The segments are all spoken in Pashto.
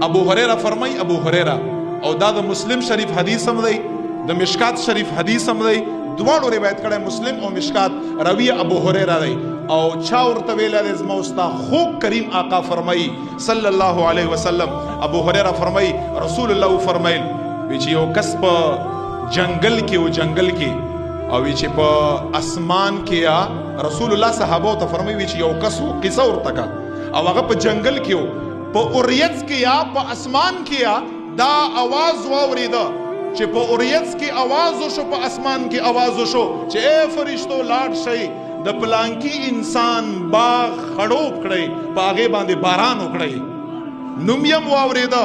ابو هريره فرمای ابو هريره او دا د مسلم شریف حدیث هم دی د مشکات شریف حدیث هم دی دواړو روایت کړی مسلم او مشکات روی ابو هريره دی او چا ورته ویل د زما استا خوب کریم آقا فرمای صلی الله علیه وسلم ابو هريره فرمای رسول الله فرمایل وی چې یو کس په جنگل کې او جنگل کې او چې په اسمان کې یا رسول الله صحابه ته فرمای وی چې یو کس قصه ورته کا او هغه په جنگل کې په اوریت کې یا په اسمان کې یا دا आवाज واوریده چې په اوریت کې आवाज وشو په اسمان کې आवाज وشو چې اے فرشتو لاړ شئ د پلانکی انسان باغ خړوب کړئ په هغه باندې باران وکړئ نوم یې واوریده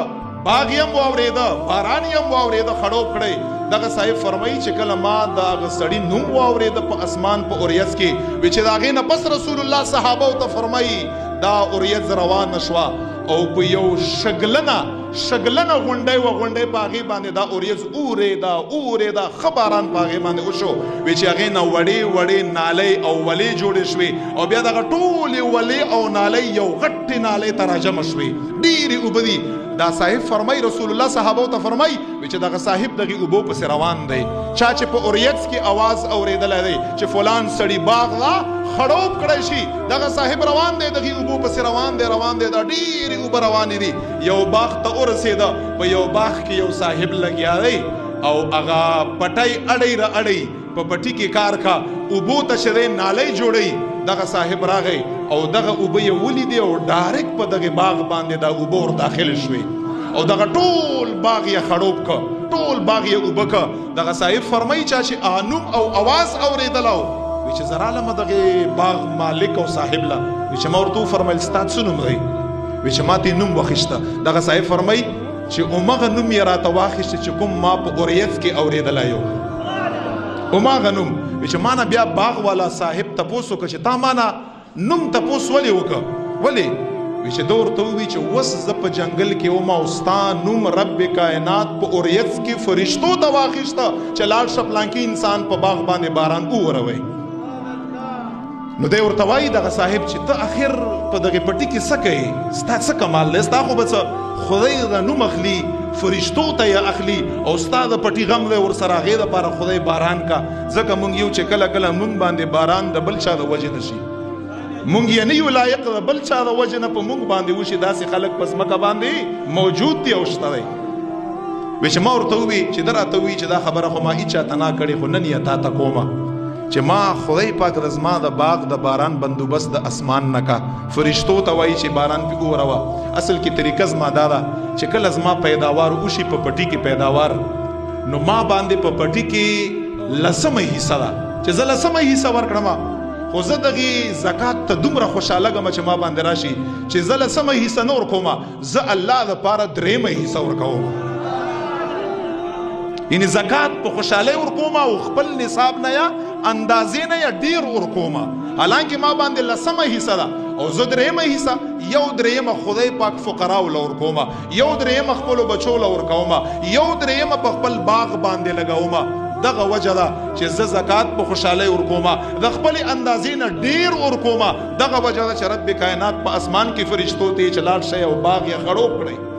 باغ یې واوریده باران یې واوریده خړوب کړئ دغه صاحب فرمایي چې کله ما دا غسړی نوم واوریده په اسمان په اوریت کې و چې دا غي نه پس رسول الله صحابه ته فرمایي دا اوریت روان نشوا او په یو شګلنه غونډه و غونډه پاغي باندې دا اوره دا خبران پاغي باندې وشو و چې هغه نه وړي نالې او ولې جوړې شوې او بیا دا ټول ولې او نالې یو غټ نالې تراجم شوې ډېری وبدي دا صاحب فرمای رسول الله صحابه ته فرمای چې دغه صاحب دغه اوبو پس روان دی چا چې په اوریت کې आवाज اوریدل دی چې فلان سړی باغ لا خړوب کړی شي دغه صاحب روان دی دغه اوبو پس روان دی دا ډېری اوبه روان دي یو باغ ته ورسېده په یو باغ کې یو صاحب لګیا دی او هغه پټای اړی په پټي کې کار کا اوبو ته شری نالې جوړي دغه صاحب راغی او دغه اوبه یې ولیدي او ډایرک په دغه باغ باندې دا اوبه ور داخل شوي او دغه ټول باغ یې خړوب کا ټول باغ یې اوبه کا دغه صاحب فرمایي چې انوم او आवाज اوریدلو وی چې زراله دغه باغ مالک او صاحب لا وی چې مورته فرمایل ستات سنوم دی وی چې ماته نوم وخښته دغه صاحب فرمایي چې اومغه نوم یې راته واخښته چې کوم ما په اوریت کې اوریدلای اومغه نوم وی چې مانا بیا باغ والا صاحب تاسو که چې تا مانا نوم تاسو ولې وکړه ولې وی چې دور ته وی چې وس ز په جنگل کې او ما استا نوم رب کائنات په اوریت کې فرشتو ته واخښته چې لاړ شپلان کې انسان په باغ باندې باران وروي نو دی ورته وایي دغه صاحب چې ته اخر په دغه پټي کې څه کوې ستا څه کمال دی ستا خو به څه خدای د نوم اخلي فرشتو ته یې اخلي او ستا د پټي غم دی ورسره هغې دپاره خدای باران کا ځکه مونږ یو چې کله کله مونږ باندې باران د بل چا د وجې نه شي مونږ یې نه یو لایق د بل چا د وجې نه په مونږ باندې وشي داسې خلک په ځمکه باندې موجود دي او شته دی وی چې ما ورته ووي چې ده راته ووي چې دا خبره خو ما هېچا ته نه کړې خو نن یې تا ته کومه چې ما خدای پاک د زما د باغ د باران بندوبست د اسمان نه کا فرشتو ته وایي چې باران پې وروه اصل کې طریقه زما دا ده چې کله زما پیداوار وشي په پټي کې پیداوار نو ما باندې په پټي کې لسمه حصه ده چې زه لسمه حصه ورکړم خو زه دغې زکات ته دومره خوشحاله ګم چې ما باندې راشي چې زه لسمه حصه نه ورکوم زه الله دپاره درېیمه حصه ورکوم یعنی زکات په خوشحالۍ ورکوم او خپل نصاب نه یا اندازې نه یا ډیر ورکوم حالانکه ما باندې لسمه حصه ده او زه درېیمه حصه یو درېیمه خدای پاک فقراو له ورکوم یو درېیمه خپلو بچو له ورکوم یو درېیمه په خپل باغ باندې لګوم دغه وجه ده چې زه زکات په خوشحالۍ ورکوم د خپلې اندازې نه ډیر ورکوم دغه وجه ده چې رب کائنات په اسمان کې فرشتو ته چې لاړ شئ او باغ یې خړوب کړئ